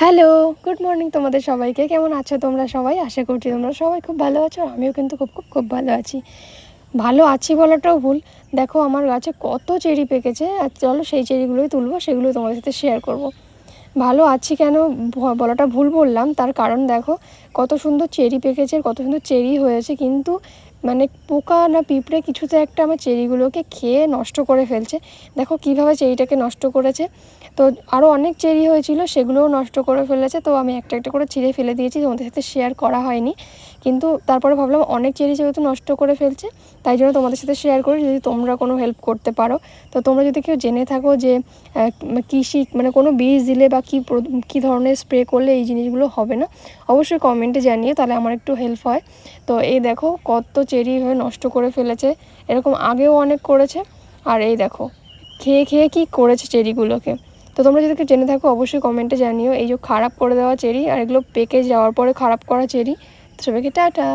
Hello, good morning তোমাদের সবাইকে। কেমন আছো তোমরা সবাই? আশা করছি তোমরা সবাই খুব ভালো আছো। আমিও কিন্তু খুব ভালো আছি। ভালো আছি বলাটাও ভুল। দেখো আমার গাছে কত চেরি পেকেছে, আর চলো সেই চেরিগুলোই তুলবো, সেগুলো তোমাদের সাথে শেয়ার করব। ভালো আছি কেন বলাটা ভুল বললাম, তার কারণ দেখো কত সুন্দর চেরি পেকেছে, কত সুন্দর চেরি হয়েছে, কিন্তু মানে পোকা না পিঁপড়ে কিছুতে একটা আমার চেরিগুলোকে খেয়ে নষ্ট করে ফেলছে। দেখো কিভাবে চেরিটাকে নষ্ট করেছে। তো আরও অনেক চেরি হয়েছিল, সেগুলোও নষ্ট করে ফেলেছে। তো আমি একটা একটা করে ছিঁড়ে ফেলে দিয়েছি, তোমাদের সাথে শেয়ার করা হয়নি। কিন্তু তারপরে ভাবলাম অনেক চেরি যেহেতু নষ্ট করে ফেলছে, তাই জন্য তোমাদের সাথে শেয়ার করি, যদি তোমরা কোনো হেল্প করতে পারো। তো তোমরা যদি কেউ জেনে থাকো যে কৃষি মানে কোনো বীজ দিলে বা কী ধরনের স্প্রে করলে এই জিনিসগুলো হবে না, অবশ্যই কমেন্টে জানিয়ে, তাহলে আমার একটু হেল্প হয়। তো এই দেখো কত চেরি হয়ে নষ্ট করে ফেলেছে, এরকম আগেও অনেক করেছে। আর এই দেখো খেয়ে খেয়ে কী করেছে চেরিগুলোকে। তো তোমরা যদি কেউ জেনে থাকো অবশ্যই কমেন্টে জানিও, এই যে খারাপ করে দেওয়া চেরি আর এগুলো পেকে যাওয়ার পরে খারাপ করা চেরি। তো সবাইকে টাটা।